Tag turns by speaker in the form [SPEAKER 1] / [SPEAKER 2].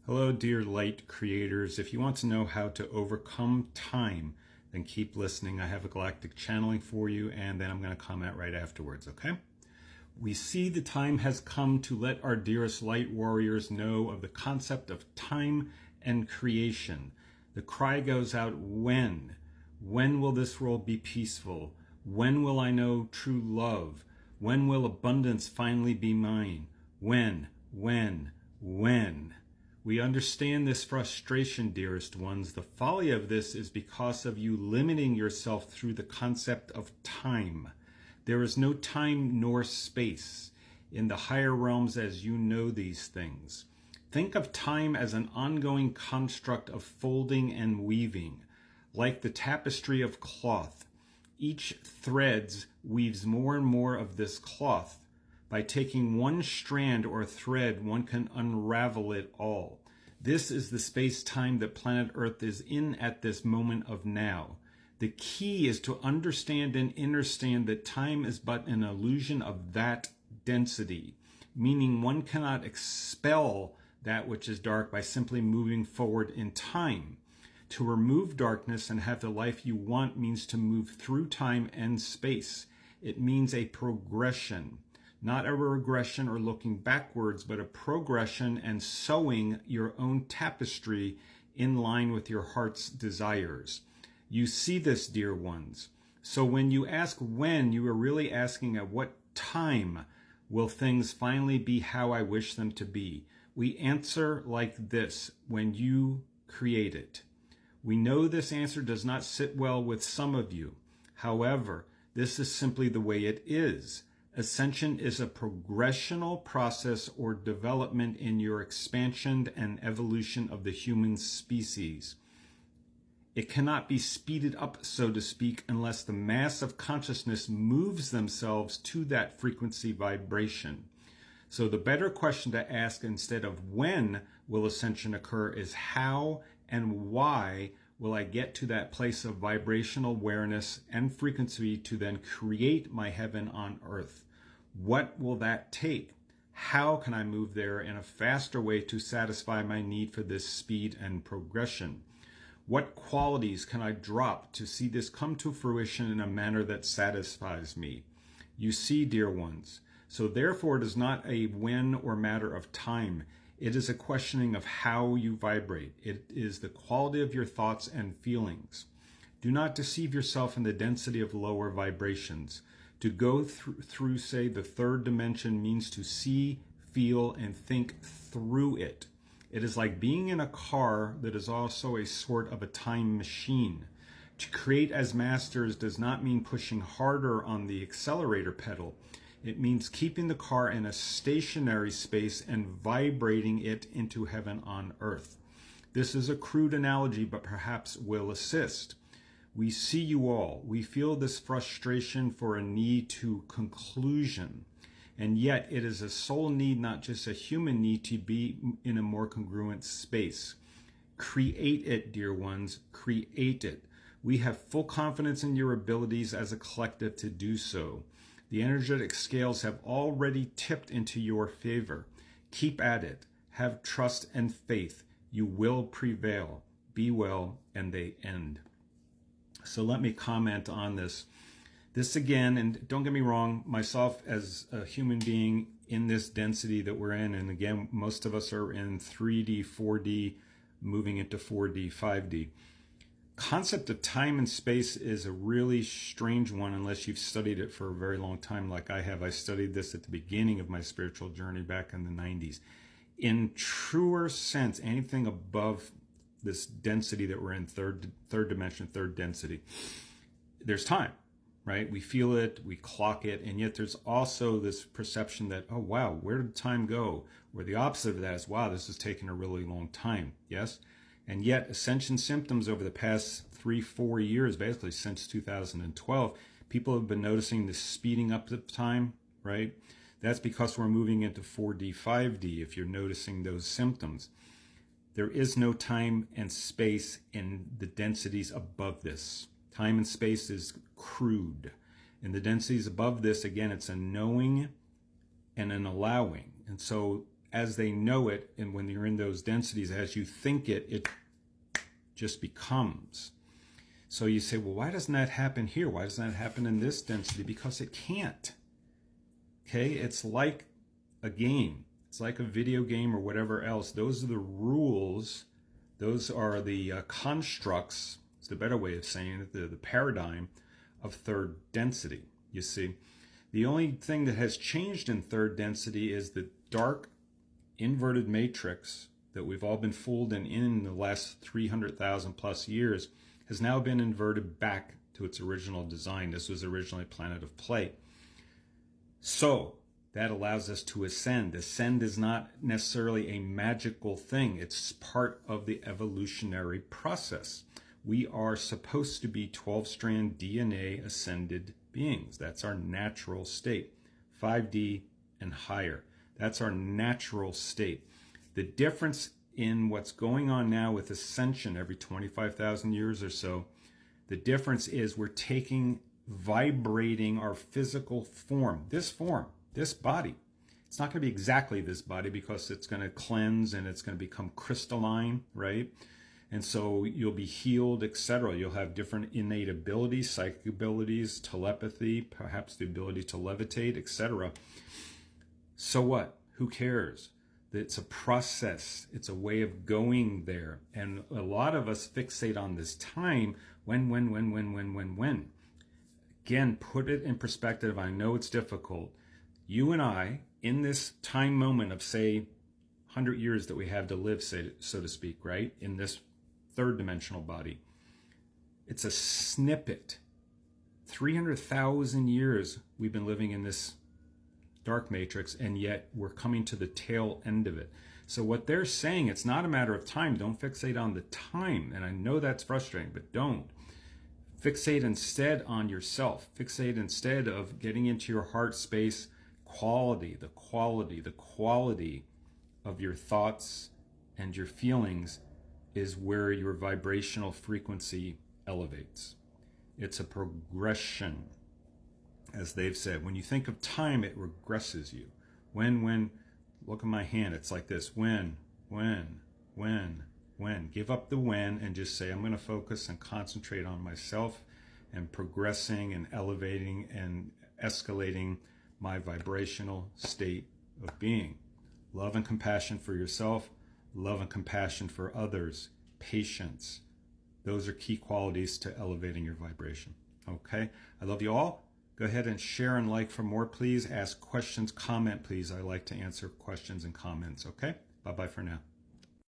[SPEAKER 1] Hello, dear light creators. If you want to know how to overcome time, then keep listening. I have a galactic channeling for you, and then I'm going to comment right afterwards, okay? We see the time has come to let our dearest light warriors know of the concept of time and creation. The cry goes out, when? When will this world be peaceful? When will I know true love? When will abundance finally be mine? When? We understand this frustration, dearest ones. The folly of this is because of you limiting yourself through the concept of time. There is no time nor space in the higher realms as you know these things. Think of time as an ongoing construct of folding and weaving, like the tapestry of cloth. Each threads weaves more and more of this cloth. By taking one strand or thread, one can unravel it all. This is the space-time that planet Earth is in at this moment of now. The key is to understand and understand that time is but an illusion of that density, meaning one cannot expel that which is dark by simply moving forward in time. To remove darkness and have the life you want means to move through time and space. It means a progression. Not a regression or looking backwards, but a progression and sewing your own tapestry in line with your heart's desires. You see this, dear ones. So when you ask when, you are really asking at what time will things finally be how I wish them to be. We answer like this: when you create it. We know this answer does not sit well with some of you. However, this is simply the way it is. Ascension is a progressional process or development in your expansion and evolution of the human species. It cannot be speeded up, so to speak, unless the mass of consciousness moves themselves to that frequency vibration. So the better question to ask instead of when will ascension occur is how and why will I get to that place of vibrational awareness and frequency to then create my heaven on earth? What will that take? How can I move there in a faster way to satisfy my need for this speed and progression? What qualities can I drop to see this come to fruition in a manner that satisfies me? You see, dear ones, so therefore it is not a when or matter of time. It is a questioning of how you vibrate. It is the quality of your thoughts and feelings. Do not deceive yourself in the density of lower vibrations. To go through, say, the third dimension means to see, feel, and think through it. It is like being in a car that is also a sort of a time machine. To create as masters does not mean pushing harder on the accelerator pedal. It means keeping the car in a stationary space and vibrating it into heaven on earth. This is a crude analogy, but perhaps will assist. We see you all. We feel this frustration for a need to conclusion. And yet it is a soul need, not just a human need, to be in a more congruent space. Create it, dear ones. Create it. We have full confidence in your abilities as a collective to do so. The energetic scales have already tipped into your favor. Keep at it. Have trust and faith. You will prevail. Be well, and they end. So let me comment on this. This again, and don't get me wrong, myself as a human being in this density that we're in, and again, most of us are in 3D, 4D, moving into 4D, 5D. Concept of time and space is a really strange one unless you've studied it for a very long time like I have. I studied this at the beginning of my spiritual journey back in the 90s. In truer sense, anything above this density that we're in, third dimension, third density, there's time, right? We feel it, we clock it, and yet there's also this perception that, oh wow, where did time go? Where the opposite of that is, wow, this is taking a really long time, yes? And yet ascension symptoms over the past 3-4 years, basically since 2012, people have been noticing this speeding up of time, right? That's because we're moving into 4D, 5D, if you're noticing those symptoms. There is no time and space in the densities above this. Time and space is crude. In the densities above this, again, it's a knowing and an allowing. And so as they know it, and when you're in those densities, as you think it, it just becomes. So you say, well, why doesn't that happen here? Why doesn't that happen in this density? Because it can't. Okay, it's like a game. It's like a video game or whatever else. Those are the rules. Those are the constructs, it's the better way of saying it, the paradigm of third density, you see. The only thing that has changed in third density is the dark inverted matrix that we've all been fooled in the last 300,000 plus years has now been inverted back to its original design. This was originally Planet of Play. So that allows us to ascend. Ascend is not necessarily a magical thing. It's part of the evolutionary process. We are supposed to be 12-strand DNA ascended beings. That's our natural state. 5D and higher. That's our natural state. The difference in what's going on now with ascension every 25,000 years or so, the difference is we're vibrating our physical form, this body. It's not going to be exactly this body because it's going to cleanse and it's going to become crystalline, right? And so you'll be healed, etc. You'll have different innate abilities, psychic abilities, telepathy, perhaps the ability to levitate, etc. So what? Who cares? It's a process. It's a way of going there. And a lot of us fixate on this time. When. Again, put it in perspective. I know it's difficult. You and I, in this time moment of, say, 100 years that we have to live, so to speak, right? In this third dimensional body. It's a snippet. 300,000 years we've been living in this dark matrix, and yet we're coming to the tail end of it. So what they're saying, it's not a matter of time. Don't fixate on the time. And I know that's frustrating, but don't. Fixate instead on yourself. Fixate instead of getting into your heart space. The quality of your thoughts and your feelings is where your vibrational frequency elevates. It's a progression. As they've said, when you think of time, it regresses you. When, look at my hand, it's like this. When. Give up the when and just say, I'm going to focus and concentrate on myself and progressing and elevating and escalating my vibrational state of being. Love and compassion for yourself, love and compassion for others, patience. Those are key qualities to elevating your vibration. Okay? I love you all. Go ahead and share and like for more, please. Ask questions, comment, please. I like to answer questions and comments, okay? Bye-bye for now.